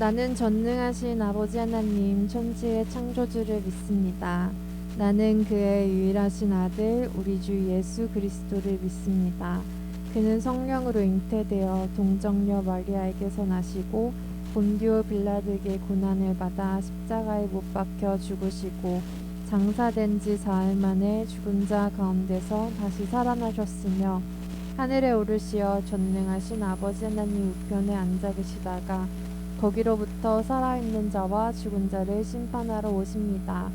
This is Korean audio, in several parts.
나는 전능하신 아버지 하나님 천지의 창조주를 믿습니다. 나는 그의 유일하신 아들 우리 주 예수 그리스도를 믿습니다. 그는 성령으로 잉태되어 동정녀 마리아에게서 나시고 본디오 빌라드에게 고난을 받아 십자가에 못 박혀 죽으시고 장사된 지 사흘 만에 죽은 자 가운데서 다시 살아나셨으며 하늘에 오르시어 전능하신 아버지 하나님 우편에 앉아 계시다가 거기로부터 살아있는 자와 죽은 자를 심판하러 오십니다.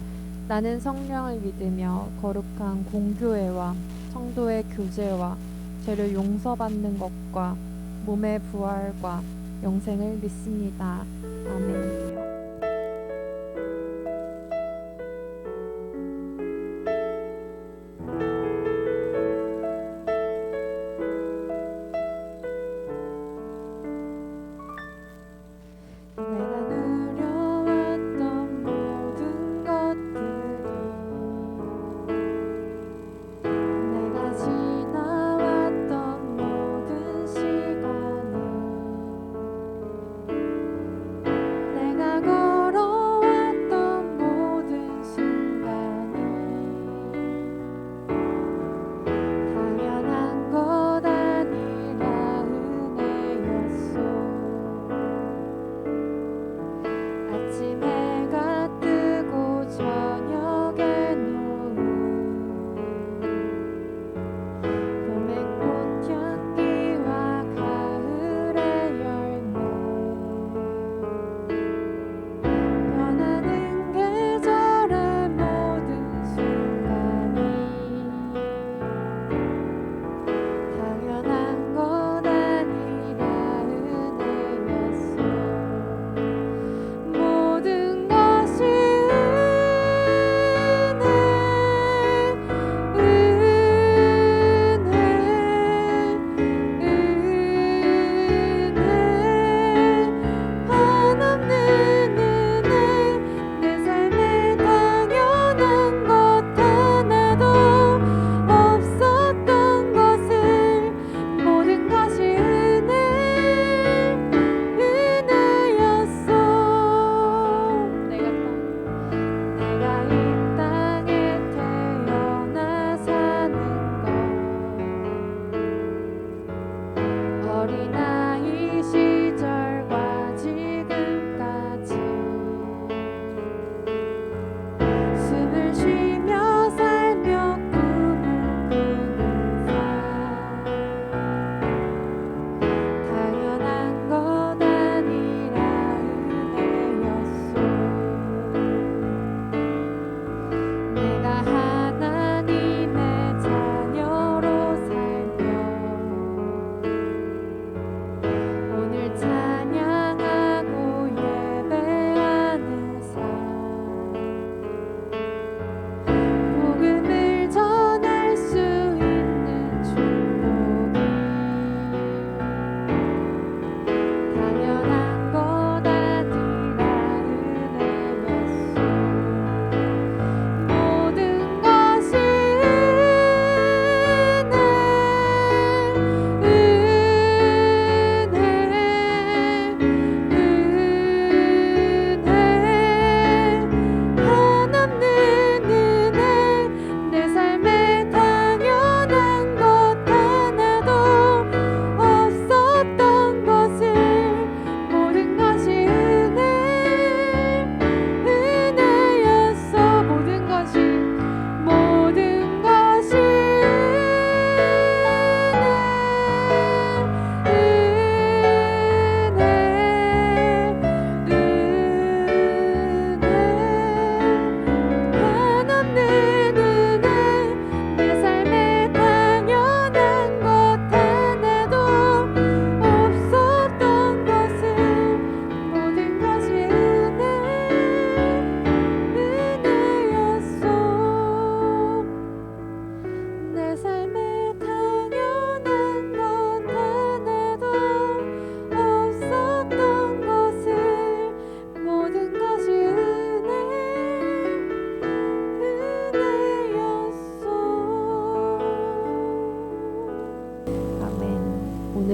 나는 성령을 믿으며 거룩한 공교회와 성도의 교제와 죄를 용서받는 것과 몸의 부활과 영생을 믿습니다. 아멘.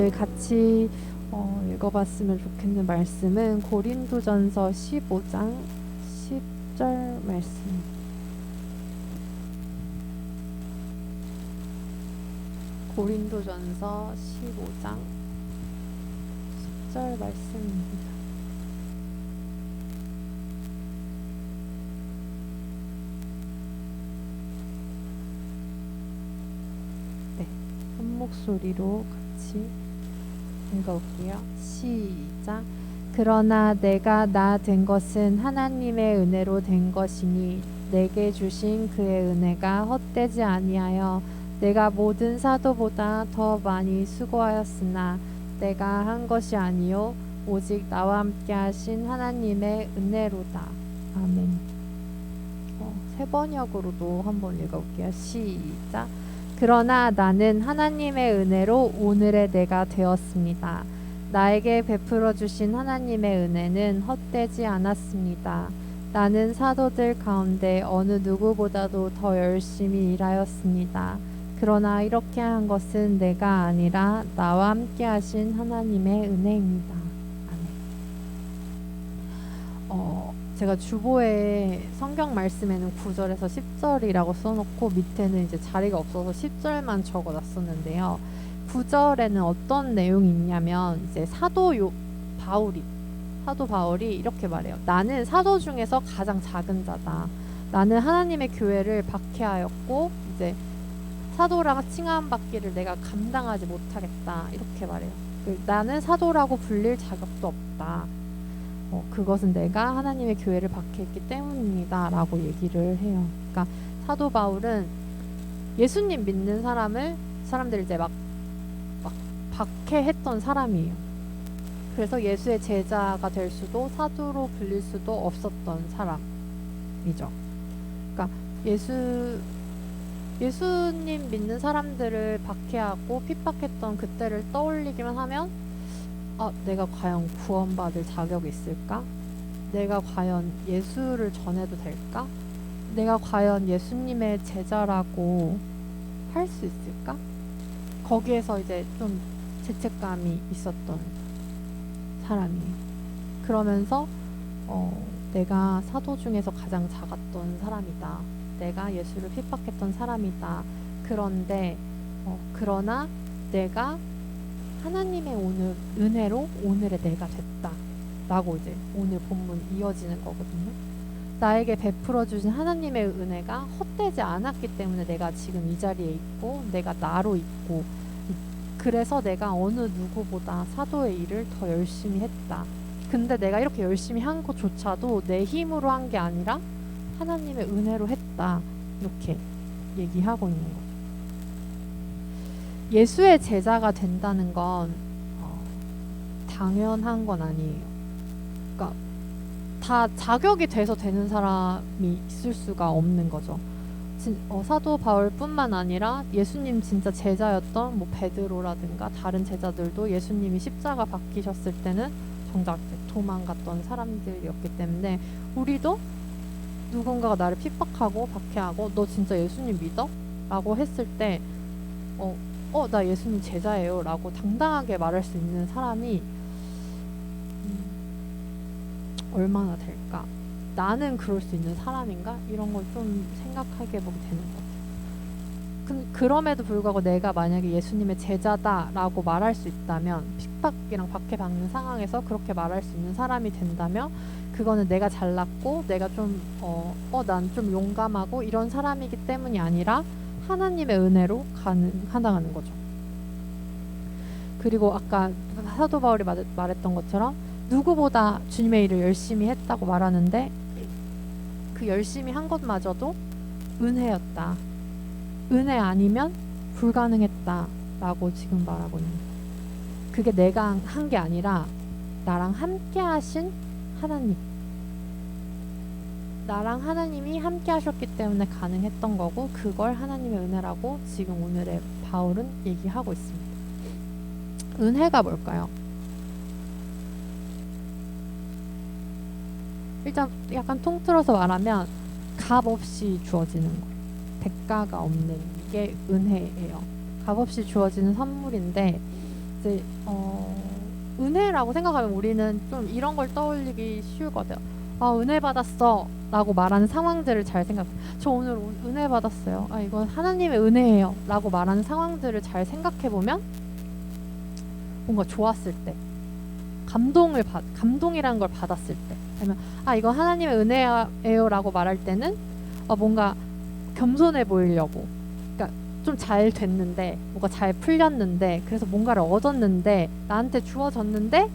오늘 같이 읽어봤으면 좋겠는 말씀은 고린도전서 15장 10절 말씀. 고린도전서 15장 10절 말씀입니다. 네, 한 목소리로 같이 읽어볼게요. 시작. 그러나 내가 나 된 것은 하나님의 은혜로 된 것이니 내게 주신 그의 은혜가 헛되지 아니하여 내가 모든 사도보다 더 많이 수고하였으나 내가 한 것이 아니요 오직 나와 함께 하신 하나님의 은혜로다. 아멘. 세 번역으로도 한번 읽어볼게요. 시작. 그러나 나는 하나님의 은혜로 오늘의 내가 되었습니다. 나에게 베풀어 주신 하나님의 은혜는 헛되지 않았습니다. 나는 사도들 가운데 어느 누구보다도 더 열심히 일하였습니다. 그러나 이렇게 한 것은 내가 아니라 나와 함께 하신 하나님의 은혜입니다. 아멘. 제가 주보에 성경 말씀에는 9절에서 10절이라고 써놓고 밑에는 이제 자리가 없어서 10절만 적어놨었는데요. 9절에는 어떤 내용이 있냐면 이제 사도 바울이 이렇게 말해요. 나는 사도 중에서 가장 작은 자다. 나는 하나님의 교회를 박해하였고 이제 사도라고 칭함받기를 내가 감당하지 못하겠다. 이렇게 말해요. 나는 사도라고 불릴 자격도 없다. 그것은 내가 하나님의 교회를 박해했기 때문입니다. 라고 얘기를 해요. 그러니까 사도 바울은 예수님 믿는 사람들 이제 막 박해했던 사람이에요. 그래서 예수의 제자가 될 수도 사도로 불릴 수도 없었던 사람이죠. 그러니까 예수님 믿는 사람들을 박해하고 핍박했던 그때를 떠올리기만 하면 내가 과연 구원받을 자격이 있을까? 내가 과연 예수를 전해도 될까? 내가 과연 예수님의 제자라고 할 수 있을까? 거기에서 이제 좀 죄책감이 있었던 사람이에요. 그러면서 내가 사도 중에서 가장 작았던 사람이다. 내가 예수를 핍박했던 사람이다. 그러나 내가 하나님의 은혜로 오늘의 내가 됐다. 라고 이제 오늘 본문 이어지는 거거든요. 나에게 베풀어 주신 하나님의 은혜가 헛되지 않았기 때문에 내가 지금 이 자리에 있고 내가 나로 있고 그래서 내가 어느 누구보다 사도의 일을 더 열심히 했다. 근데 내가 이렇게 열심히 한 것조차도 내 힘으로 한 게 아니라 하나님의 은혜로 했다. 이렇게 얘기하고 있는 거죠. 예수의 제자가 된다는 건 당연한 건 아니에요. 그러니까 다 자격이 돼서 되는 사람이 있을 수가 없는 거죠. 사도 바울뿐만 아니라 예수님 진짜 제자였던 뭐 베드로라든가 다른 제자들도 예수님이 십자가 박히셨을 때는 정작 도망갔던 사람들이었기 때문에 우리도 누군가가 나를 핍박하고 박해하고 너 진짜 예수님 믿어? 라고 했을 때 나 예수님 제자예요 라고 당당하게 말할 수 있는 사람이 얼마나 될까? 나는 그럴 수 있는 사람인가? 이런 걸 좀 생각하게 보게 되는 것 같아요. 그럼에도 불구하고 내가 만약에 예수님의 제자다라고 말할 수 있다면 핍박이랑 박해받는 상황에서 그렇게 말할 수 있는 사람이 된다면 그거는 내가 잘났고 내가 난 좀 용감하고 이런 사람이기 때문이 아니라 하나님의 은혜로 가능하다는 거죠. 그리고 아까 사도 바울이 말했던 것처럼 누구보다 주님의 일을 열심히 했다고 말하는데 그 열심히 한 것마저도 은혜였다. 은혜 아니면 불가능했다 라고 지금 말하고 있는 거예요. 그게 내가 한 게 아니라 나랑 함께 하신 하나님, 나랑 하나님이 함께 하셨기 때문에 가능했던 거고 그걸 하나님의 은혜라고 지금 오늘의 바울은 얘기하고 있습니다. 은혜가 뭘까요? 일단 약간 통틀어서 말하면 값 없이 주어지는 거예요. 대가가 없는 게 은혜예요. 값 없이 주어지는 선물인데 이제 은혜라고 생각하면 우리는 좀 이런 걸 떠올리기 쉬울 것 같아요. 아, 은혜 받았어 라고 말하는 상황들을 잘 저 오늘 은혜 받았어요. 아, 이건 하나님의 은혜예요 라고 말하는 상황들을 잘 생각해보면 뭔가 좋았을 때, 감동이라는 걸 받았을 때, 아니면 아, 이거 하나님의 은혜예요 라고 말할 때는 뭔가 겸손해 보이려고, 그러니까 좀 잘 됐는데, 뭔가 잘 풀렸는데, 그래서 뭔가를 얻었는데, 나한테 주어졌는데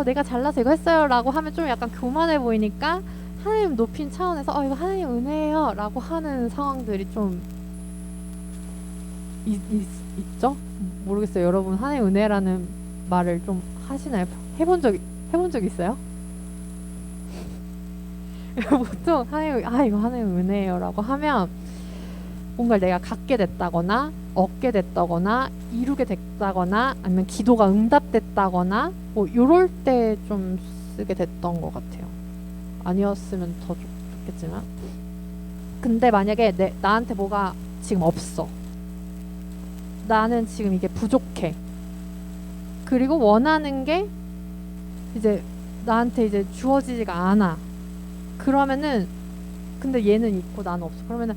내가 잘나서 이거 했어요 라고 하면 좀 약간 교만해 보이니까 하나님 높인 차원에서 이거 하나님 은혜예요 라고 하는 상황들이 좀 있죠? 모르겠어요. 여러분 하나님 은혜라는 말을 좀 하시나요? 해본 적 있어요? 보통 이거 하나님 은혜예요 라고 하면 뭔가 내가 갖게 됐다거나 얻게 됐다거나 이루게 됐다거나 아니면 기도가 응답됐다거나 뭐 요럴 때 좀 쓰게 됐던 것 같아요. 아니었으면 더 좋겠지만. 근데 만약에 나한테 뭐가 지금 없어, 나는 지금 이게 부족해, 그리고 원하는 게 이제 나한테 이제 주어지지가 않아, 그러면은 근데 얘는 있고 나는 없어, 그러면은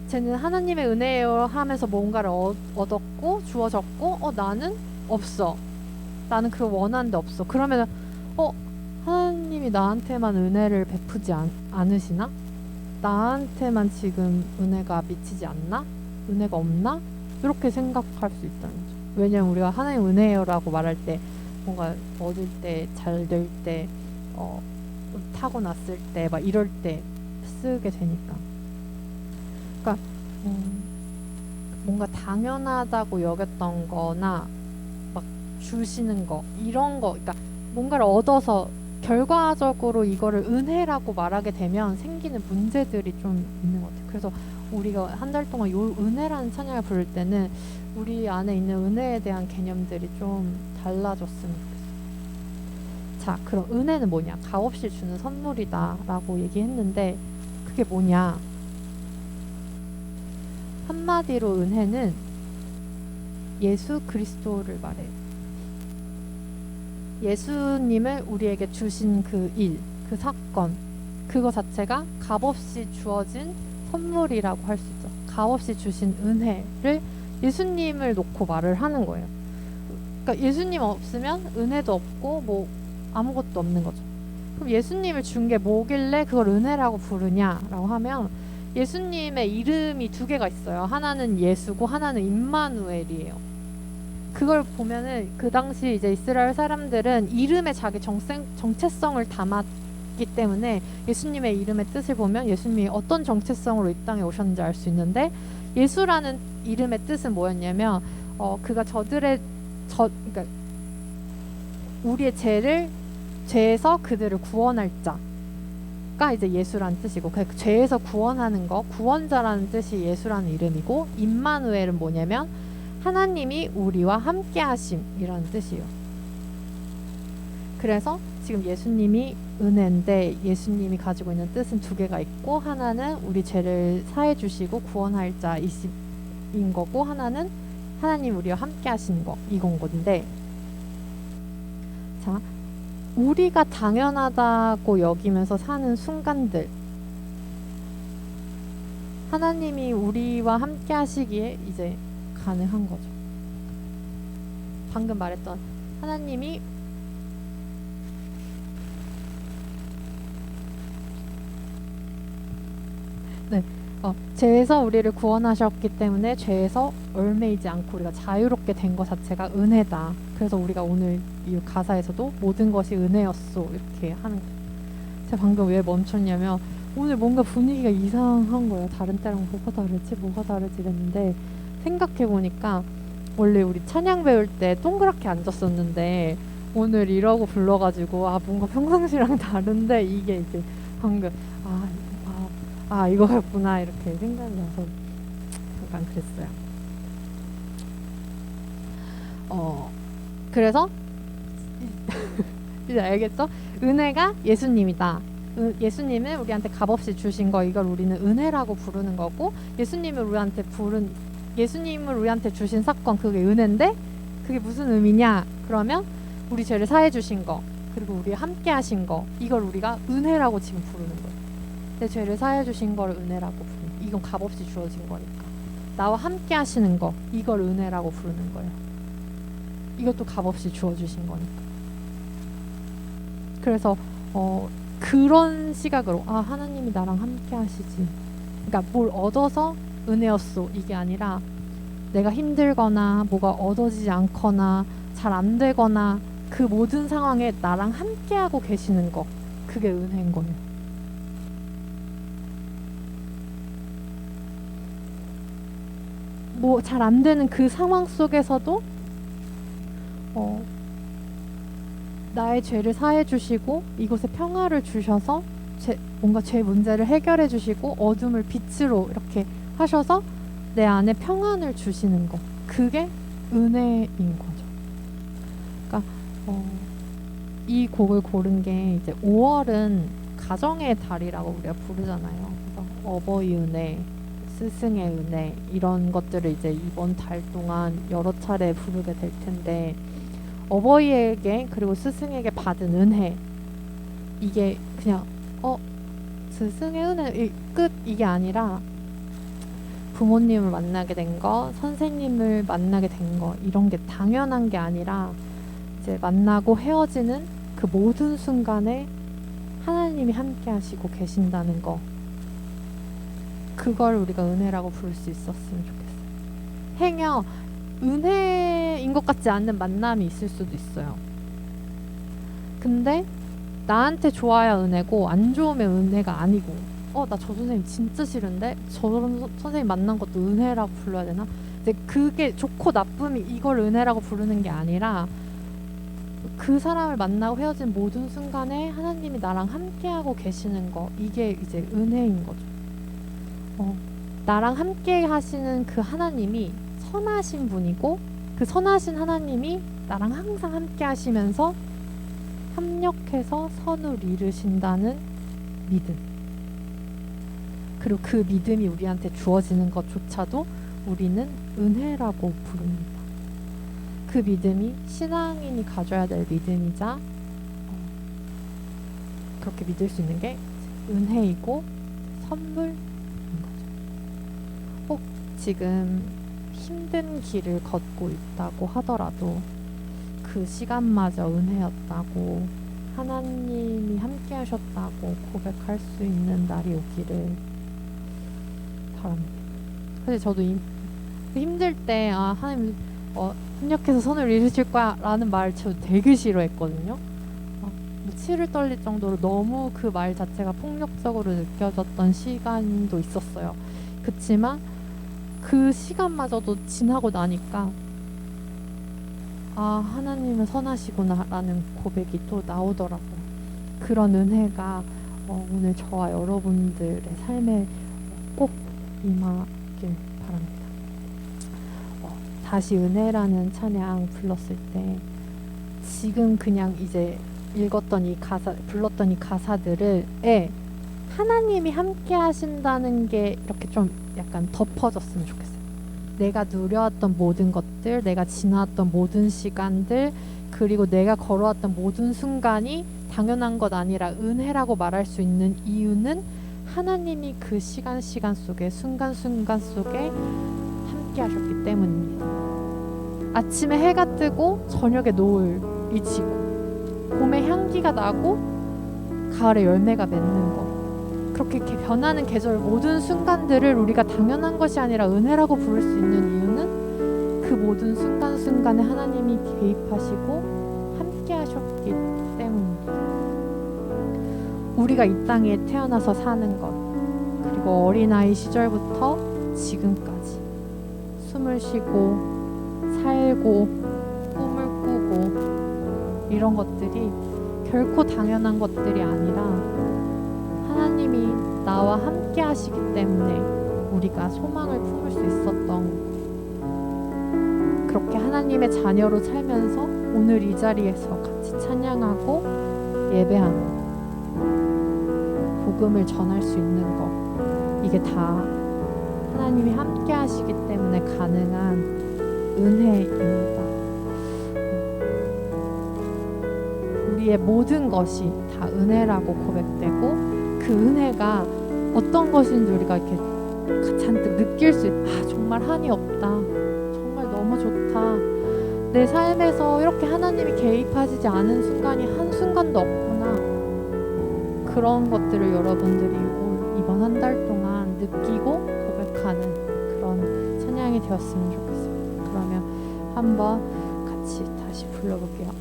쟤는 하나님의 은혜예요 하면서 뭔가를 얻었고 주어졌고 나는 없어, 나는 그걸 원하는데 없어, 그러면은 하나님이 나한테만 은혜를 베푸지 않으시나? 나한테만 지금 은혜가 미치지 않나? 은혜가 없나? 이렇게 생각할 수 있다는 거죠. 왜냐면 우리가 하나님 은혜예요라고 말할 때 뭔가 얻을 때, 잘 될 때, 타고났을 때, 막 이럴 때 쓰게 되니까. 그러니까 뭔가 당연하다고 여겼던 거나 막 주시는 거, 이런 거, 그러니까 뭔가를 얻어서 결과적으로 이거를 은혜라고 말하게 되면 생기는 문제들이 좀 있는 것 같아요. 그래서 우리가 한 달 동안 요 은혜라는 찬양을 부를 때는 우리 안에 있는 은혜에 대한 개념들이 좀 달라졌으면 좋겠어요. 자, 그럼 은혜는 뭐냐? 값없이 주는 선물이다 라고 얘기했는데 그게 뭐냐? 한마디로 은혜는 예수 그리스도를 말해요. 예수님을 우리에게 주신 그 일, 그 사건, 그거 자체가 값없이 주어진 선물이라고 할 수 있죠. 값없이 주신 은혜를 예수님을 놓고 말을 하는 거예요. 그러니까 예수님 없으면 은혜도 없고 뭐 아무것도 없는 거죠. 그럼 예수님을 준 게 뭐길래 그걸 은혜라고 부르냐라고 하면 예수님의 이름이 두 개가 있어요. 하나는 예수고 하나는 임마누엘이에요. 그걸 보면은 그 당시 이제 이스라엘 사람들은 이름에 자기 정체성을 담았기 때문에 예수님의 이름의 뜻을 보면 예수님이 어떤 정체성으로 이 땅에 오셨는지 알 수 있는데, 예수라는 이름의 뜻은 뭐였냐면 그가 그러니까 우리의 죄에서 그들을 구원할 자가 이제 예수라는 뜻이고, 그 죄에서 구원하는 거, 구원자라는 뜻이 예수라는 이름이고, 임마누엘은 뭐냐면 하나님이 우리와 함께 하심이라는 뜻이에요. 그래서 지금 예수님이 은혜인데 예수님이 가지고 있는 뜻은 두 개가 있고, 하나는 우리 죄를 사해 주시고 구원할 자인 거고, 하나는 하나님 우리와 함께 하신 거, 이건 건데, 자, 우리가 당연하다고 여기면서 사는 순간들, 하나님이 우리와 함께 하시기에 이제 가능한 거죠. 방금 말했던 하나님이 죄에서 우리를 구원하셨기 때문에 죄에서 얽매이지 않고 우리가 자유롭게 된 것 자체가 은혜다. 그래서 우리가 오늘 이 가사에서도 모든 것이 은혜였소 이렇게 하는 거예요. 제가 방금 왜 멈췄냐면 오늘 뭔가 분위기가 이상한 거예요. 다른 때랑 뭐가 다르지 이랬는데, 생각해보니까 원래 우리 찬양 배울 때 동그랗게 앉았었는데 오늘 이러고 불러가지고 뭔가 평상시랑 다른데, 이게 이제 방금 이거였구나 이렇게 생각이 나서 잠깐 그랬어요. 그래서 이제 알겠죠? 은혜가 예수님이다. 예수님을 우리한테 값없이 주신 거, 이걸 우리는 은혜라고 부르는 거고, 예수님을 우리한테 주신 사건, 그게 은혜인데 그게 무슨 의미냐? 그러면 우리 죄를 사해 주신 거, 그리고 우리 함께 하신 거, 이걸 우리가 은혜라고 지금 부르는 거예요. 내 죄를 사해 주신 걸 은혜라고 부르는 거예요. 이건 값없이 주어진 거니까. 나와 함께 하시는 거, 이걸 은혜라고 부르는 거예요. 이것도 값없이 주어주신 거니까. 그래서 그런 시각으로 하나님이 나랑 함께 하시지. 그러니까 뭘 얻어서 은혜였어, 이게 아니라 내가 힘들거나 뭐가 얻어지지 않거나 잘 안 되거나 그 모든 상황에 나랑 함께하고 계시는 거, 그게 은혜인 거예요. 뭐 잘 안 되는 그 상황 속에서도 나의 죄를 사해 주시고 이곳에 평화를 주셔서 뭔가 죄 문제를 해결해 주시고 어둠을 빛으로 이렇게 하셔서 내 안에 평안을 주시는 거, 그게 은혜인 거죠. 그러니까 이 곡을 고른 게 이제 5월은 가정의 달이라고 우리가 부르잖아요. 그래서 어버이 은혜, 스승의 은혜, 이런 것들을 이제 이번 달 동안 여러 차례 부르게 될 텐데, 어버이에게 그리고 스승에게 받은 은혜, 이게 그냥 스승의 은혜 끝, 이게 아니라 부모님을 만나게 된 거, 선생님을 만나게 된 거, 이런 게 당연한 게 아니라 이제 만나고 헤어지는 그 모든 순간에 하나님이 함께 하시고 계신다는 거, 그걸 우리가 은혜라고 부를 수 있었으면 좋겠어요. 행여 은혜인 것 같지 않는 만남이 있을 수도 있어요. 근데 나한테 좋아야 은혜고 안 좋으면 은혜가 아니고, 나 저 선생님 진짜 싫은데 저런 선생님 만난 것도 은혜라고 불러야 되나? 이제 그게 좋고 나쁨이 이걸 은혜라고 부르는 게 아니라, 그 사람을 만나고 헤어진 모든 순간에 하나님이 나랑 함께하고 계시는 거, 이게 이제 은혜인 거죠. 나랑 함께 하시는 그 하나님이 선하신 분이고, 그 선하신 하나님이 나랑 항상 함께 하시면서 협력해서 선을 이루신다는 믿음, 그리고 그 믿음이 우리한테 주어지는 것조차도 우리는 은혜라고 부릅니다. 그 믿음이 신앙인이 가져야 될 믿음이자 그렇게 믿을 수 있는 게 은혜이고 선물인 거죠. 혹 지금 힘든 길을 걷고 있다고 하더라도 그 시간마저 은혜였다고, 하나님이 함께 하셨다고 고백할 수 있는 날이 오기를 바랍니다. 사실 저도 힘들 때 하나님 협력해서 선을 이루실 거야 라는 말 저도 되게 싫어했거든요. 치를 떨릴 정도로 너무 그 말 자체가 폭력적으로 느껴졌던 시간도 있었어요. 그치만 그 시간마저도 지나고 나니까 하나님은 선하시구나 라는 고백이 또 나오더라고요. 그런 은혜가 오늘 저와 여러분들의 삶에 꼭 임하길 바랍니다. 다시 은혜라는 찬양 불렀을 때 지금 그냥 이제 읽었던 불렀던 이 가사들에 하나님이 함께 하신다는 게 이렇게 좀 약간 덮어졌으면 좋겠어요. 내가 누려왔던 모든 것들, 내가 지나왔던 모든 시간들, 그리고 내가 걸어왔던 모든 순간이 당연한 것 아니라 은혜라고 말할 수 있는 이유는 하나님이 그 시간 속에, 순간 속에 함께 하셨기 때문입니다. 아침에 해가 뜨고 저녁에 노을이 지고 봄에 향기가 나고 가을에 열매가 맺는 것, 그렇게 변하는 계절 모든 순간들을 우리가 당연한 것이 아니라 은혜라고 부를 수 있는 이유는 그 모든 순간순간에 하나님이 개입하시고 함께 하셨기 때문입니다. 우리가 이 땅에 태어나서 사는 것, 그리고 어린아이 시절부터 지금까지 숨을 쉬고 살고 꿈을 꾸고 이런 것들이 결코 당연한 것들이 아니라 하나님이 나와 함께 하시기 때문에 우리가 소망을 품을 수 있었던, 그렇게 하나님의 자녀로 살면서 오늘 이 자리에서 같이 찬양하고 예배하는, 복음을 전할 수 있는 것, 이게 다 하나님이 함께 하시기 때문에 가능한 은혜입니다. 우리의 모든 것이 다 은혜라고 고백되고 그 은혜가 어떤 것인지 우리가 이렇게 잔뜩 느낄 수 있다. 정말 한이 없다. 정말 너무 좋다. 내 삶에서 이렇게 하나님이 개입하시지 않은 순간이 한순간도 없구나. 그런 것들을 여러분들이 이번 한 달 동안 느끼고 고백하는 그런 찬양이 되었으면 좋겠습니다. 그러면 한번 같이 다시 불러볼게요.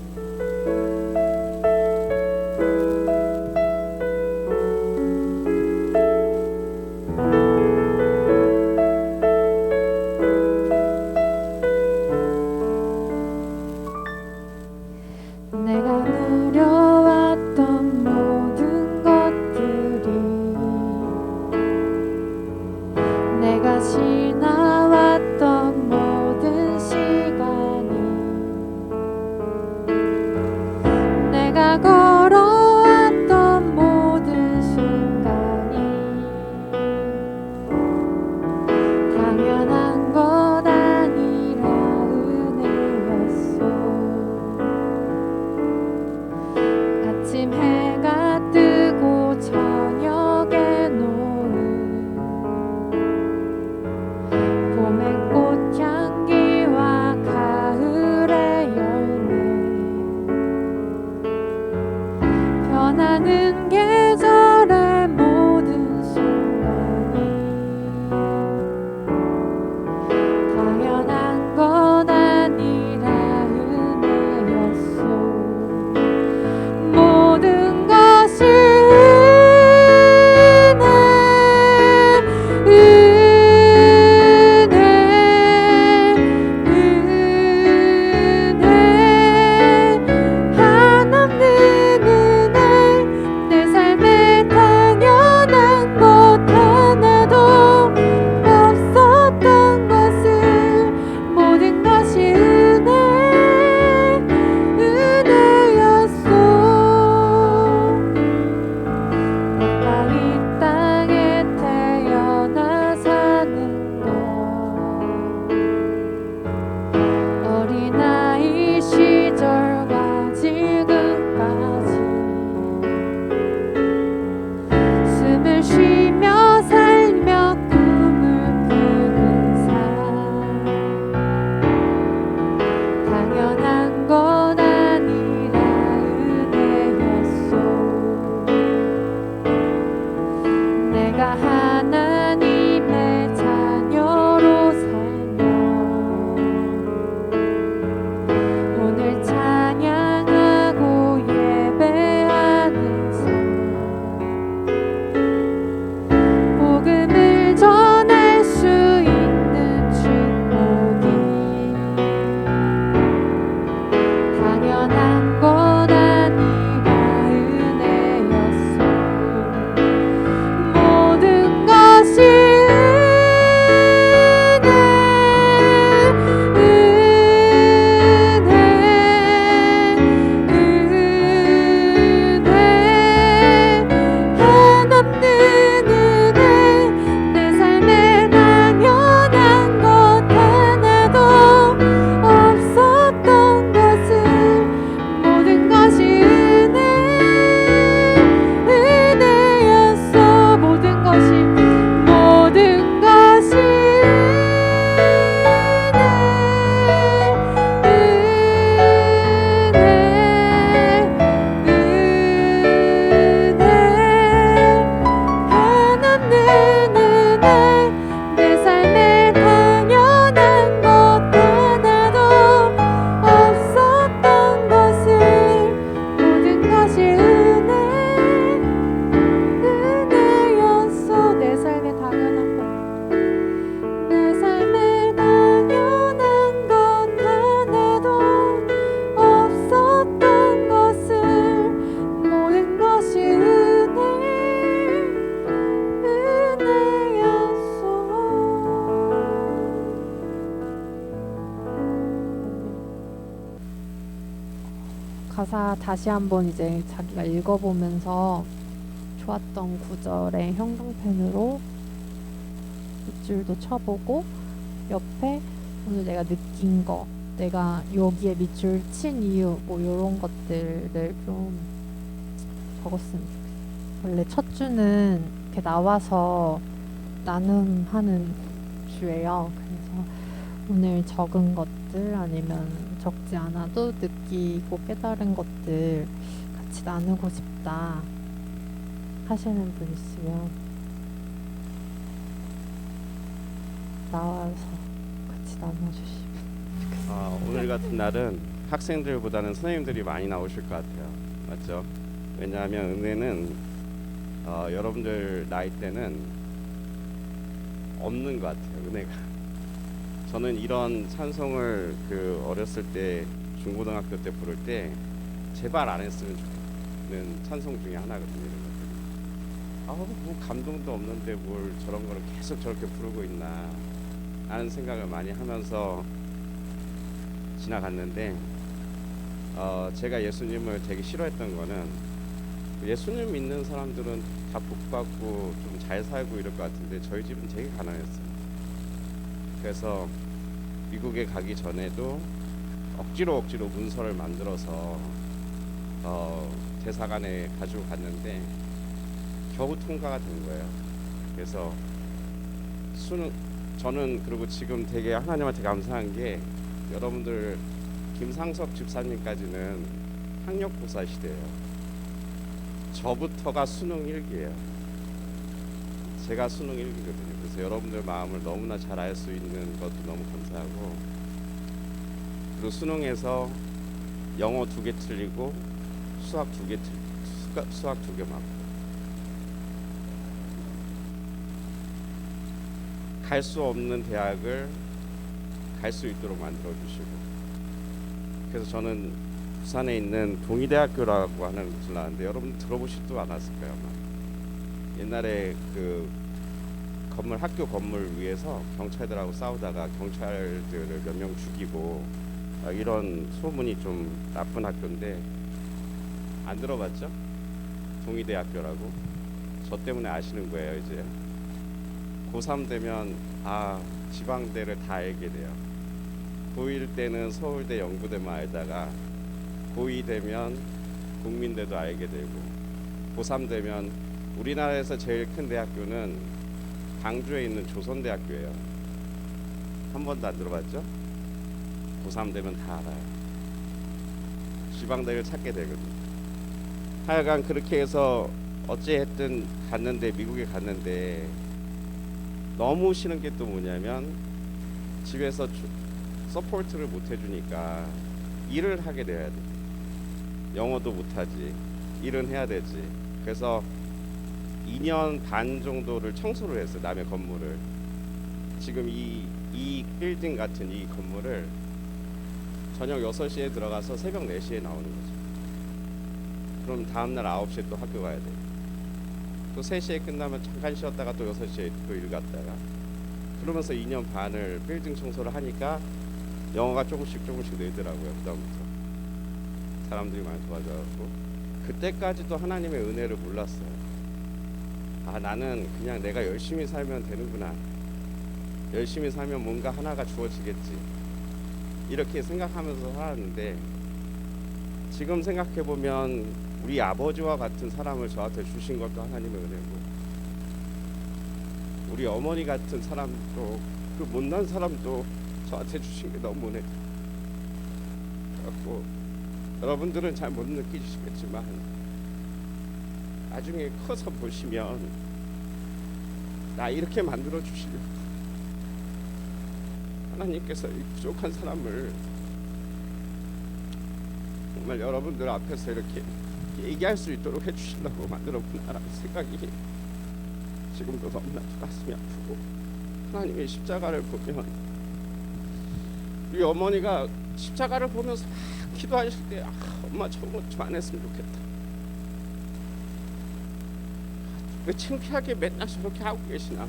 내가 누려왔던 모든 것들이 내가 지나왔던 모든 시간이 내가 걸어왔던 모든 순간이 당연한 것 아니라 은혜였어. 아침 해가 뜨고 저녁에 노을 봄의 꽃향기와 가을의 열매 변하는 계절의 모든 순간이 당연한 것 아니라 은혜였어. 모든 것이 은혜 한없는 은혜. 내 삶에 당연한 것 하나도 없었던 것을 모든 것이 은혜였어. 내가 이 땅에 태어나 사는 것 어린아이 시절과 지금까지 숨을 쉬며 살며 꿈을 꾸는 삶 당연한 것 아니라 은혜였어. 내가 하나님의 자녀로 살며 오늘 찬양하고 예배하는 삶 복음을 전할 수 있는 축복이 당연한 것 아니라 은혜였어. 모든 것이 은혜 한없는 은혜. 내 삶에 당연한 것 하나도 없었던 것을 모든 것이 은혜였어. 모든 것이 한없는 은혜. 내 삶에 당연한 것 하나도 없었던 것을 모든 것이 은혜였어. 내 삶에 당연한 것 내 삶에 당연한 것 하나도 없었던 것을 모든 것이 은혜였어. 가사 다시 한번 이제 자기가 읽어보면서 좋았던 구절의 형광펜으로 밑줄도 쳐보고 옆에 오늘 내가 느낀 거 내가 여기에 밑줄 친 이유 뭐 이런 것들을 좀 적었으면 좋겠어요. 원래 첫 주는 이렇게 나와서 나눔하는 주예요. 그래서 오늘 적은 것들 아니면 적지 않아도 느끼고 깨달은 것들 같이 나누고 싶다 하시는 분 있으면 나와서 같이 나눠주시면 좋겠어요. 오늘 같은 날은 학생들보다는 선생님들이 많이 나오실 것 같아요. 맞죠? 왜냐하면 은혜는 여러분들 나이 때는 없는 것 같아요. 은혜가. 저는 이런 찬송을 어렸을 때 중고등학교 때 부를 때 제발 안 했으면 좋겠는 찬송 중에 하나거든요. 이런 것들이. 뭐 감동도 없는데 뭘 저런 거를 계속 저렇게 부르고 있나 하는 생각을 많이 하면서 지나갔는데 제가 예수님을 되게 싫어했던 거는 예수님 믿는 사람들은 다 복받고 좀 잘 살고 이럴 것 같은데 저희 집은 되게 가난했어요. 그래서 미국에 가기 전에도 억지로 문서를 만들어서 대사관에 가지고 갔는데 겨우 통과가 된 거예요. 그래서 저는 그리고 지금 되게 하나님한테 감사한 게 여러분들 김상석 집사님까지는 학력고사 시대예요. 저부터가 수능 1기예요. 제가 수능 1기거든요. 그래서 여러분들 마음을 너무나 잘 알 수 있는 것도 너무 감사하고, 그리고 수능에서 영어 2개 틀리고 수학 2개 맞고 갈 수 없는 대학을 갈 수 있도록 만들어 주시고, 그래서 저는 부산에 있는 동의대학교라고 하는 곳을 나왔는데 여러분 들어보시지도 않았을 거예요. 아마 옛날에 학교 건물 위에서 경찰들하고 싸우다가 경찰들을 몇 명 죽이고 이런 소문이 좀 나쁜 학교인데 안 들어봤죠? 동의대학교라고. 저 때문에 아시는 거예요. 이제 고3 되면 지방대를 다 알게 돼요. 고1 때는 서울대 연구대만 알다가 고2 되면 국민대도 알게 되고, 고3 되면 우리나라에서 제일 큰 대학교는 광주에 있는 조선대학교예요. 한 번도 안 들어봤죠? 고3 되면 다 알아요. 지방대를 찾게 되거든요. 하여간 그렇게 해서 어찌했든 미국에 갔는데 너무 싫은 게 또 뭐냐면 집에서 서포트를 못 해주니까 일을 하게 돼야 돼. 영어도 못하지, 일은 해야 되지. 그래서 2년 반 정도를 청소를 했어요. 남의 건물을. 지금 이 빌딩 같은 이 건물을 저녁 6시에 들어가서 새벽 4시에 나오는 거죠. 그럼 다음날 9시에 또 학교 가야 돼. 또 3시에 끝나면 잠깐 쉬었다가 또 6시에 또 일 갔다가, 그러면서 2년 반을 빌딩 청소를 하니까 영어가 조금씩 늘더라고요. 그다음부터 사람들이 많이 도와줘갖고. 그때까지도 하나님의 은혜를 몰랐어요. 나는 그냥 내가 열심히 살면 되는구나, 열심히 살면 뭔가 하나가 주어지겠지, 이렇게 생각하면서 살았는데, 지금 생각해보면 우리 아버지와 같은 사람을 저한테 주신 것도 하나님의 은혜고, 우리 어머니 같은 사람도, 그 못난 사람도 저한테 주신 게 너무 은혜고, 여러분들은 잘 못 느끼시겠지만 나중에 커서 보시면 나 이렇게 만들어 주시려고 하나님께서 이 부족한 사람을 정말 여러분들 앞에서 이렇게 얘기할 수 있도록 해주시려고 만들었구나라는 생각이 지금도 너무나도 가슴이 아프고, 하나님의 십자가를 보면 우리 어머니가 십자가를 보면서 막 기도하실 때 엄마 저런 것 좀 안 했으면 좋겠다, 왜 창피하게 맨날 저렇게 하고 계시나,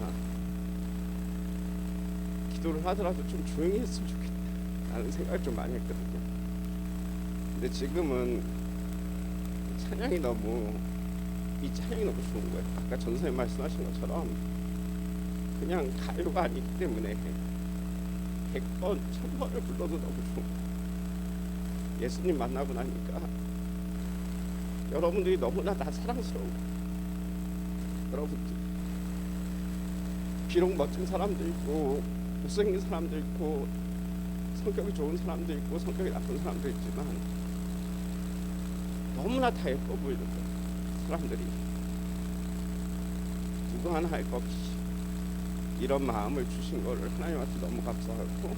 기도를 하더라도 좀 조용히 했으면 좋겠다 라는 생각을 좀 많이 했거든요. 근데 지금은 이 찬양이 너무 좋은 거예요. 아까 전선생님 말씀하신 것처럼 그냥 가요가 아니기 때문에 100번, 1000번을 불러도 너무 좋은 예수님 만나고 나니까 여러분들이 너무나 다 사랑스러워. 여러분들 비록 멋진 사람도 있고 못생긴 사람도 있고 성격이 좋은 사람도 있고 성격이 나쁜 사람도 있지만 너무나 다 예뻐 보이는 거예요. 사람들이 누구 하나 할 것 없이 이런 마음을 주신 거를 하나님한테 너무 감사하고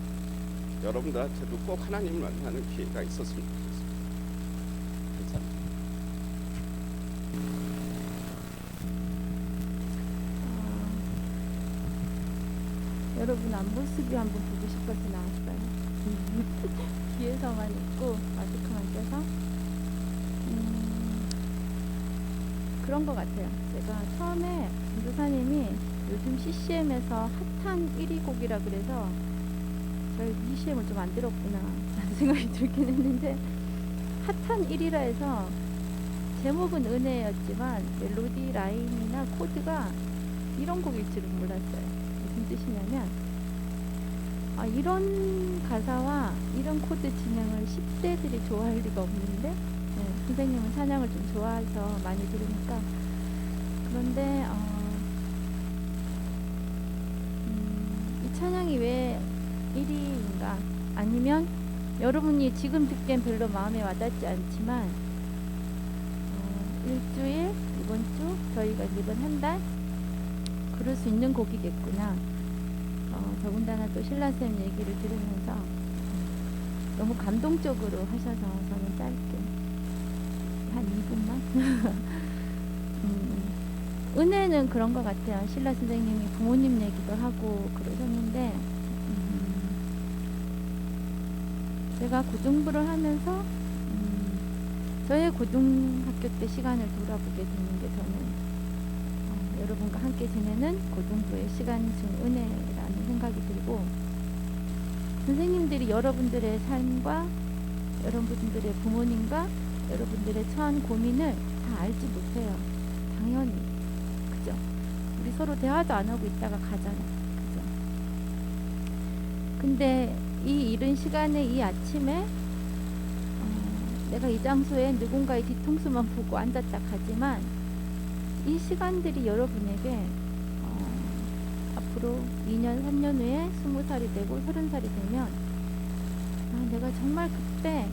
여러분들한테도 꼭 하나님을 만나는 기회가 있었으면 좋겠습니다. 감사합니다. 여러분 앞모습이 한번 보고 싶어서 나왔어요. 뒤에서만 있고 마스크만 껴서 그런 것 같아요. 제가 처음에 전도사님이 요즘 CCM에서 핫한 1위 곡이라 그래서 저희 CCM을 좀 안 들었구나 라는 생각이 들긴 했는데 핫한 1위라 해서 제목은 은혜였지만 멜로디 라인이나 코드가 이런 곡일 줄은 몰랐어요. 무슨 뜻이냐면 이런 가사와 이런 코드 진행을 10대들이 좋아할 리가 없는데 선생님은 찬양을 좀 좋아해서 많이 들으니까 그런데 이 찬양이 왜 1위인가 아니면 여러분이 지금 듣기엔 별로 마음에 와닿지 않지만 일주일 이번 주 저희가 이번 한 달 그럴 수 있는 곡이겠구나. 더군다나 또 신라쌤 얘기를 들으면서 너무 감동적으로 하셔서 저는 짧게 한 2분만 은혜는 그런 것 같아요. 신라 선생님이 부모님 얘기도 하고 그러셨는데 제가 고등부를 하면서 저의 고등학교 때 시간을 돌아보게 되는 게 저는 여러분과 함께 지내는 고등부의 시간이 준 은혜라는 생각이 들고 선생님들이 여러분들의 삶과 여러분들의 부모님과 여러분들의 처한 고민을 다 알지 못해요. 당연히 그죠? 우리 서로 대화도 안 하고 있다가 가잖아. 그죠? 근데 이 이른 시간에 이 아침에 내가 이 장소에 누군가의 뒤통수만 보고 앉았다 가지만 이 시간들이 여러분에게 앞으로 2년, 3년 후에 20살이 되고 30살이 되면 내가 정말 그때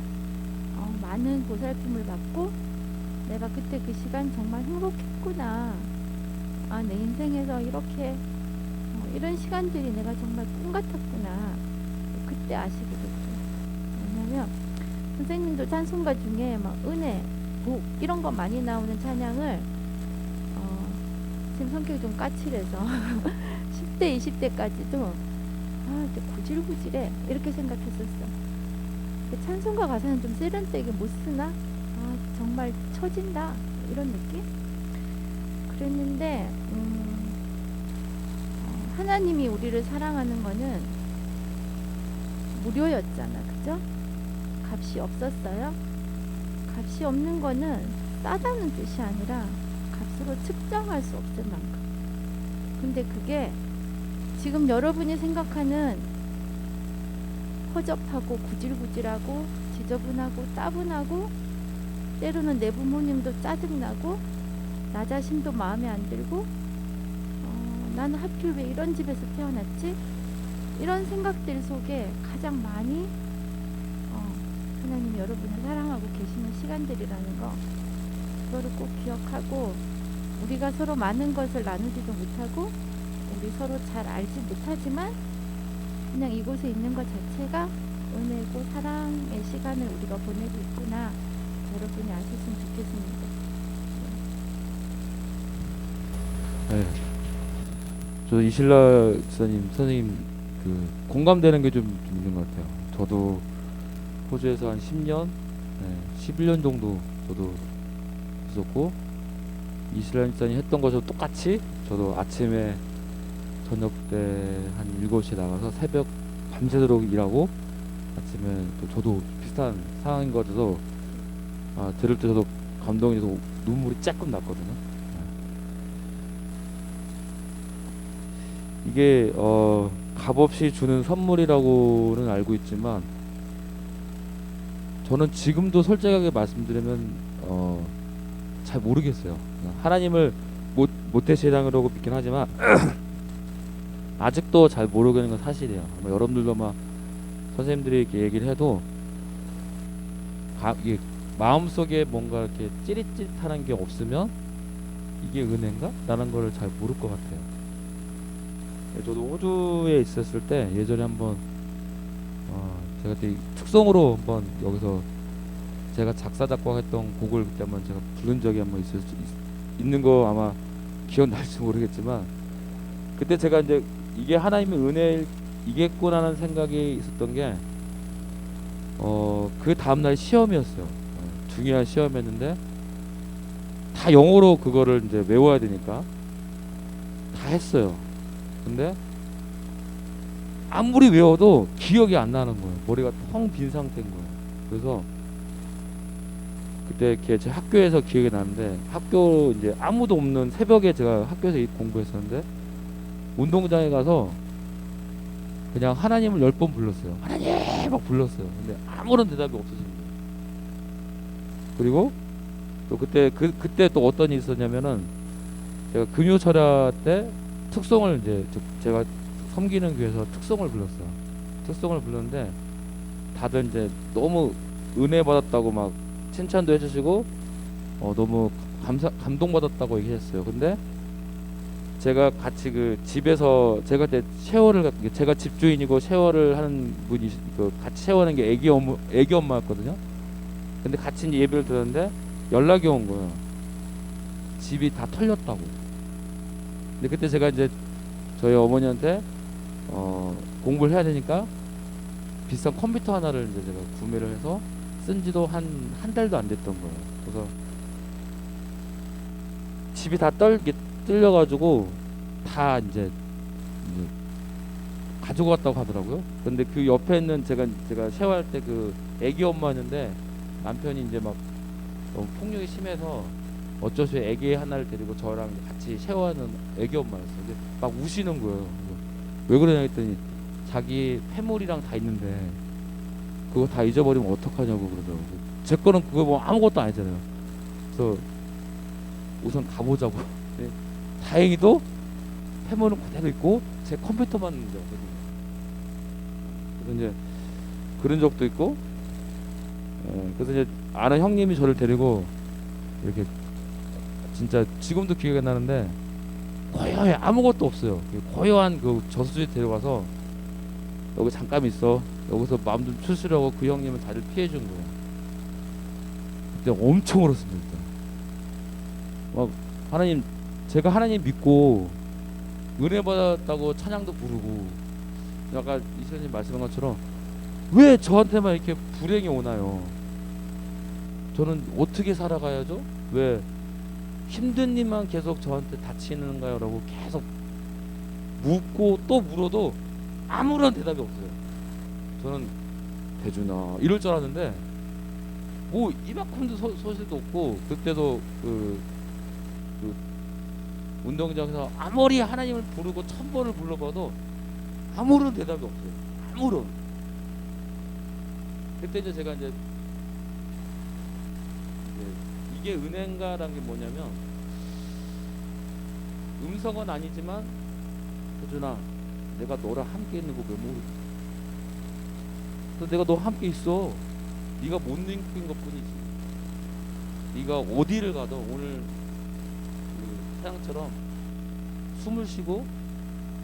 많은 보살핌을 받고 내가 그때 그 시간 정말 행복했구나. 내 인생에서 이렇게 이런 시간들이 내가 정말 꿈 같았구나. 그때 아시게 됐어요. 왜냐면 선생님도 찬송가 중에 막 은혜, 복 이런 거 많이 나오는 찬양을 지금 성격이 좀 까칠해서 10대, 20대까지도 이제 구질구질해 이렇게 생각했었어. 찬송가 가사는 좀 세련되게 못 쓰나? 정말 처진다 이런 느낌? 그랬는데 하나님이 우리를 사랑하는 거는 무료였잖아, 그죠? 값이 없었어요. 값이 없는 거는 싸다는 뜻이 아니라 값으로 측정할 수 없을 만큼. 근데 그게 지금 여러분이 생각하는 허접하고 구질구질하고 지저분하고 따분하고 때로는 내 부모님도 짜증나고 나 자신도 마음에 안 들고 나는 하필 왜 이런 집에서 태어났지? 이런 생각들 속에 가장 많이 하나님 여러분을 사랑하고 계시는 시간들이라는 거, 그거를 꼭 기억하고 우리가 서로 많은 것을 나누지도 못하고 우리 서로 잘 알지 못하지만 그냥 이곳에 있는 것 자체가 은혜고 사랑의 시간을 우리가 보내고 있구나, 여러분이 아셨으면 좋겠습니다. 네. 저 이실라 지사님 선생님 그 공감되는 게 좀 있는 것 같아요. 저도 호주에서 한 10년, 11년 정도 저도 있었고 이실라 지사님 했던 것과 똑같이 저도 아침에 저녁 때 한 7시에 나가서 새벽 밤새도록 일하고 아침에 또 저도 비슷한 상황인 것 같아서 들을 때 저도 감동이 돼서 눈물이 쬐끔 났거든요. 이게 값없이 주는 선물이라고는 알고 있지만 저는 지금도 솔직하게 말씀드리면 잘 모르겠어요. 하나님을 모태신앙이라고 믿긴 하지만 아직도 잘 모르겠는 건 사실이에요. 아마 여러분들도 막 선생님들이 이렇게 얘기를 해도 이게 마음속에 뭔가 이렇게 찌릿찌릿하는 게 없으면 이게 은혜인가? 라는 거를 잘 모를 것 같아요. 저도 호주에 있었을 때 예전에 한번 제가 그때 특성으로 한번 여기서 제가 작사 작곡했던 곡을 그때 한번 제가 부른 적이 한번 있는 거 아마 기억날지 모르겠지만 그때 제가 이제 이게 하나님의 은혜이겠구나라는 생각이 있었던 게 그 다음날 시험이었어요. 중요한 시험이었는데 다 영어로 그거를 이제 외워야 되니까 다 했어요. 근데 아무리 외워도 기억이 안 나는 거예요. 머리가 텅 빈 상태인 거예요. 그래서 그때 제 학교에서 기억이 나는데 학교 이제 아무도 없는 새벽에 제가 학교에서 공부했었는데 운동장에 가서 그냥 하나님을 10번 불렀어요. 하나님 막 불렀어요. 근데 아무런 대답이 없으신 거예요. 그리고 또 그때 또 어떤 일이 있었냐면은 제가 금요철야 때 특송을 이제 제가 섬기는 교회에서 특송을 불렀어요. 특송을 불렀는데 다들 이제 너무 은혜 받았다고 막 칭찬도 해주시고 너무 감동받았다고 얘기했어요. 근데 제가 같이 그 집에서 제가 그때 제가 집주인이고 쉐어를 하는 분이 같이 쉐어하는 게 애기 엄마였거든요. 근데 같이 이제 예배를 드렸는데 연락이 온 거예요. 집이 다 털렸다고. 근데 그때 제가 이제 저희 어머니한테 공부를 해야 되니까 비싼 컴퓨터 하나를 이제 제가 구매를 해서 쓴 지도 한 달도 안 됐던 거예요. 그래서 집이 다 뚫려가지고 다 이제 가지고 갔다고 하더라고요. 근데 그 옆에 있는 제가 쉐어할 때 그 애기 엄마였는데 남편이 이제 막 너무 폭력이 심해서 어쩔 수 없이 애기 하나를 데리고 저랑 같이 쉐어하는 애기 엄마였어요. 근데 막 우시는 거예요. 왜 그러냐 했더니 자기 패물이랑 다 있는데 그거 다 잊어버리면 어떡하냐고 그러더라고요. 제 거는 그거 뭐 아무것도 아니잖아요. 그래서 우선 가보자고. 다행히도 패물은 그대로 있고 제 컴퓨터만 이제 없거든요. 그래서 이제 그런 적도 있고, 그래서 이제 아는 형님이 저를 데리고 이렇게 진짜 지금도 기억이 나는데 고요해 아무것도 없어요. 고요한 그 저수지에 데려가서 여기 잠깐 있어. 여기서 마음 좀 추스려고 그 형님은 자리를 피해 준 거예요. 그때 엄청 울었습니다. 막 하나님, 제가 하나님 믿고 은혜 받았다고 찬양도 부르고 아까 이사님 말씀한 것처럼 왜 저한테만 이렇게 불행이 오나요? 저는 어떻게 살아가야죠? 왜 힘든 일만 계속 저한테 닥치는가요? 라고 계속 묻고 또 물어도 아무런 대답이 없어요. 저는 대준아 이럴 줄 알았는데 뭐 이만큼도 소식도 없고 그때도 그 운동장에서 아무리 하나님을 부르고 1000번을 불러봐도 아무런 대답이 없어요. 아무런. 그때 이제 제가 이제 이게 은혜인가라는 게 뭐냐면 음성은 아니지만 혜준아 내가 너랑 함께 있는 거 왜 모르겠어. 내가 너 함께 있어. 네가 못 느낀 것 뿐이지. 네가 어디를 가도 오늘 그 태양처럼 숨을 쉬고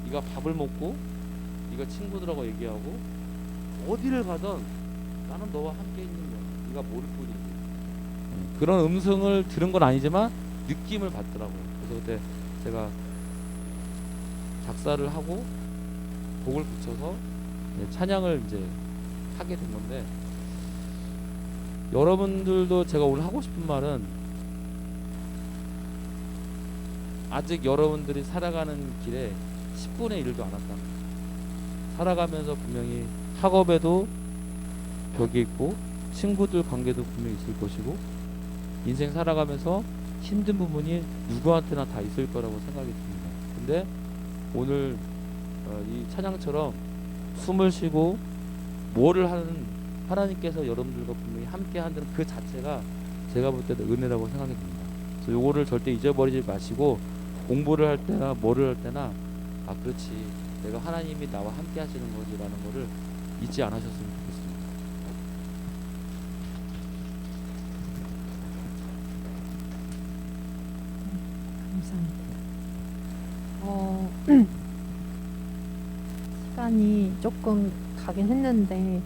네가 밥을 먹고 네가 친구들하고 얘기하고 어디를 가든 나는 너와 함께 있는 거야. 네가 모를 뿐이지. 그런 음성을 들은 건 아니지만 느낌을 받더라고요. 그래서 그때 제가 작사를 하고 곡을 붙여서 찬양을 이제 하게 된 건데 여러분들도 제가 오늘 하고 싶은 말은 아직 여러분들이 살아가는 길에 10분의 1도 안 왔다. 살아가면서 분명히 학업에도 벽이 있고 친구들 관계도 분명히 있을 것이고 인생 살아가면서 힘든 부분이 누구한테나 다 있을 거라고 생각이 듭니다. 근데 오늘 이 찬양처럼 숨을 쉬고 뭐를 하는 하나님께서 여러분들과 분명히 함께 한다는 그 자체가 제가 볼 때도 은혜라고 생각이 듭니다. 그래서 요거를 절대 잊어버리지 마시고 공부를 할 때나 뭐를 할 때나 아 그렇지 내가 하나님이 나와 함께 하시는 거지라는 거를 잊지 않으셨으면 좋겠습니다. 감사합니다. 시간이 조금 가긴 했는데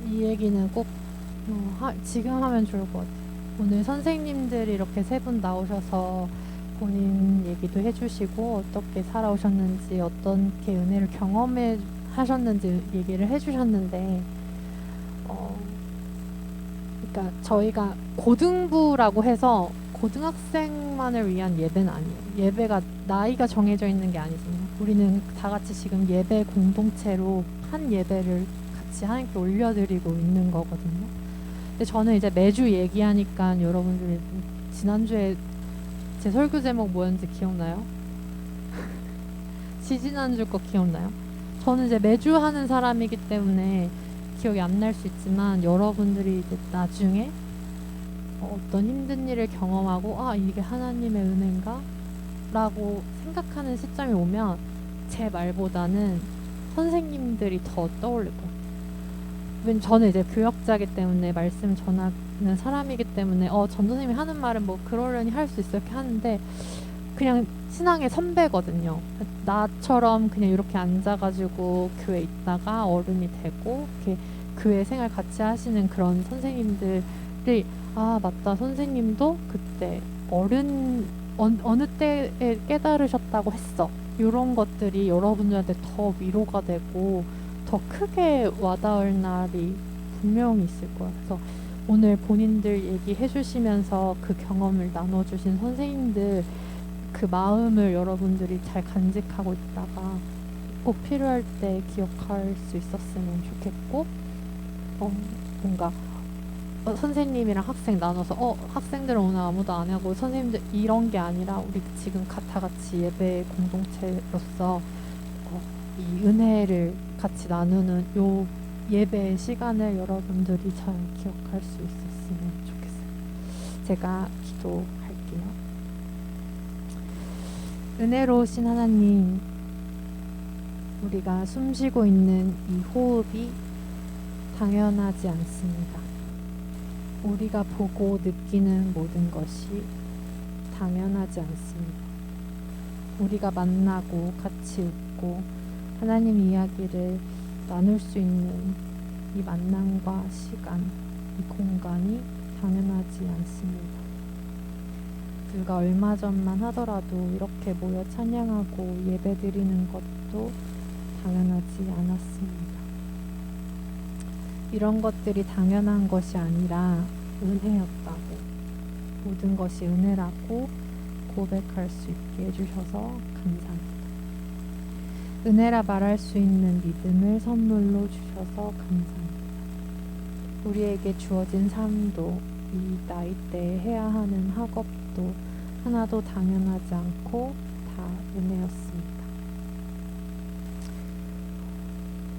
이 얘기는 꼭 지금 하면 좋을 것 같아요. 오늘 선생님들이 이렇게 세 분 나오셔서 본인 얘기도 해주시고 어떻게 살아오셨는지 어떻게 은혜를 경험해 하셨는지 얘기를 해주셨는데 그러니까 저희가 고등부라고 해서 고등학생만을 위한 예배는 아니에요. 예배가 나이가 정해져 있는 게 아니잖아요. 우리는 다 같이 지금 예배 공동체로 한 예배를 같이 하나님께 올려드리고 있는 거거든요. 근데 저는 이제 매주 얘기하니까 여러분들 지난주에 제 설교 제목 뭐였는지 기억나요? 지지난주 거 기억나요? 저는 이제 매주 하는 사람이기 때문에 기억이 안 날 수 있지만 여러분들이 이제 나중에 어떤 힘든 일을 경험하고 아 이게 하나님의 은혜인가? 라고 생각하는 시점이 오면 제 말보다는 선생님들이 더 떠올릴 거예요. 왜냐면 저는 이제 교역자이기 때문에 말씀 전하는 사람이기 때문에 전 선생님이 하는 말은 뭐 그러려니 할 수 있어 이렇게 하는데 그냥 신앙의 선배거든요. 나처럼 그냥 이렇게 앉아가지고 교회 있다가 어른이 되고 이렇게 교회 생활 같이 하시는 그런 선생님들이 아 맞다 선생님도 그때 어느 때에 깨달으셨다고 했어. 이런 것들이 여러분들한테 더 위로가 되고 더 크게 와닿을 날이 분명히 있을 거예요. 그래서 오늘 본인들 얘기해 주시면서 그 경험을 나눠주신 선생님들 그 마음을 여러분들이 잘 간직하고 있다가 꼭 필요할 때 기억할 수 있었으면 좋겠고 뭔가 선생님이랑 학생 나눠서 학생들은 오늘 아무도 안 하고 선생님들 이런 게 아니라 우리 지금 다 같이 예배 공동체로서 이 은혜를 같이 나누는 요 예배 시간을 여러분들이 잘 기억할 수 있었으면 좋겠어요. 제가 기도할게요. 은혜로우신 하나님, 우리가 숨쉬고 있는 이 호흡이 당연하지 않습니다. 우리가 보고 느끼는 모든 것이 당연하지 않습니다. 우리가 만나고 같이 웃고 하나님 이야기를 나눌 수 있는 이 만남과 시간, 이 공간이 당연하지 않습니다. 불과 얼마 전만 하더라도 이렇게 모여 찬양하고 예배드리는 것도 당연하지 않았습니다. 이런 것들이 당연한 것이 아니라 은혜였다고, 모든 것이 은혜라고 고백할 수 있게 해주셔서 감사합니다. 은혜라 말할 수 있는 믿음을 선물로 주셔서 감사합니다. 우리에게 주어진 삶도 이 나이대에 해야 하는 학업도 하나도 당연하지 않고 다 은혜였습니다.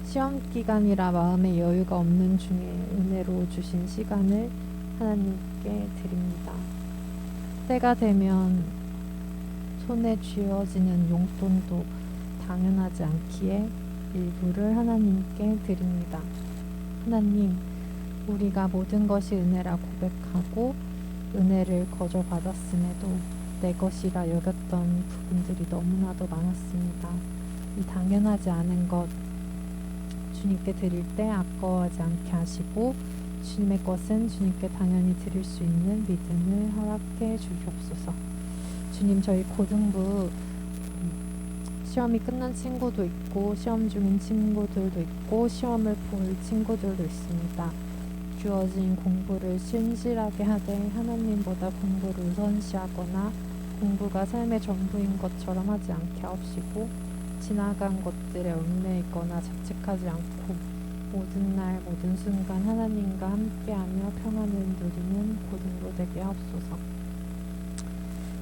시험 기간이라 마음의 여유가 없는 중에 은혜로 주신 시간을 하나님께 드립니다. 때가 되면 손에 쥐어지는 용돈도 당연하지 않기에 일부를 하나님께 드립니다. 하나님, 우리가 모든 것이 은혜라 고백하고 은혜를 거저 받았음에도 내 것이라 여겼던 부분들이 너무나도 많았습니다. 이 당연하지 않은 것 주님께 드릴 때 아까워하지 않게 하시고 주님의 것은 주님께 당연히 드릴 수 있는 믿음을 허락해 주시옵소서. 주님, 저희 고등부 시험이 끝난 친구도 있고 시험 중인 친구들도 있고 시험을 볼 친구들도 있습니다. 주어진 공부를 신실하게 하되 하나님보다 공부를 우선시하거나 공부가 삶의 전부인 것처럼 하지 않게 하옵시고 지나간 것들에 얽매이거나 자책하지 않고 모든 날 모든 순간 하나님과 함께하며 평안을 누리는 고등부 되게 하옵소서.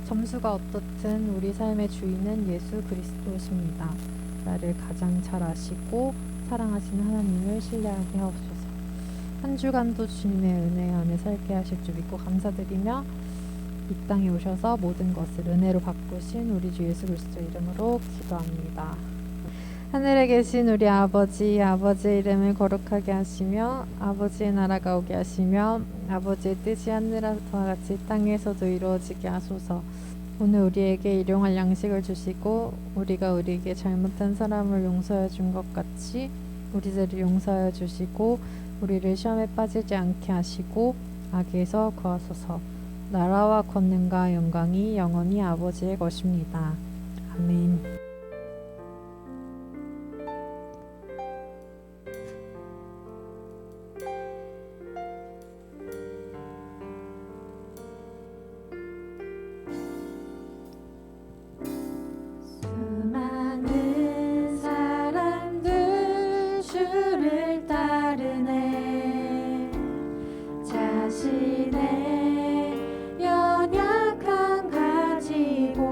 점수가 어떻든 우리 삶의 주인은 예수 그리스도십니다. 나를 가장 잘 아시고 사랑하시는 하나님을 신뢰하게 하옵소서. 한 주간도 주님의 은혜 안에 살게 하실 줄 믿고 감사드리며 이 땅에 오셔서 모든 것을 은혜로 바꾸신 우리 주 예수 그리스도 이름으로 기도합니다. 하늘에 계신 우리 아버지의 이름을 거룩하게 하시며 아버지의 나라가 오게 하시며 아버지의 뜻이 하늘에서와 같이 땅에서도 이루어지게 하소서. 오늘 우리에게 일용할 양식을 주시고 우리가 우리에게 잘못한 사람을 용서해 준 것 같이 우리들을 용서해 주시고 우리를 시험에 빠지지 않게 하시고 악에서 구하소서. 나라와 권능과 영광이 영원히 아버지의 것입니다. 아멘. 수많은 사람들 주를 따르네. 자신의 연약함 가지고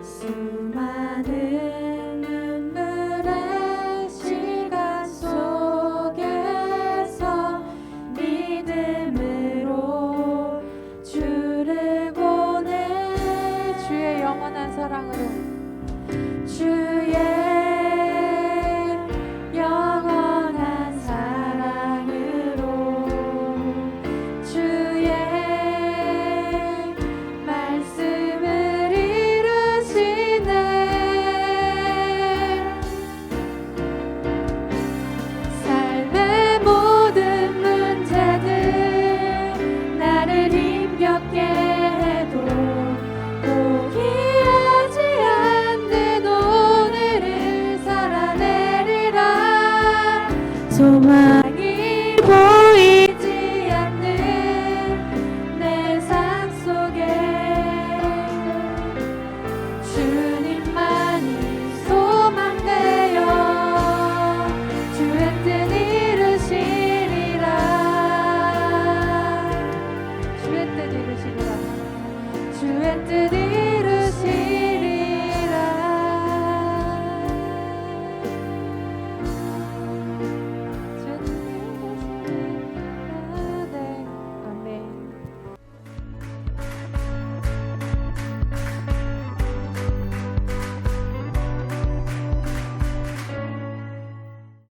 수많은 눈물의 시간 속에서 믿음으로 주를 보내. 주의 영원한 사랑을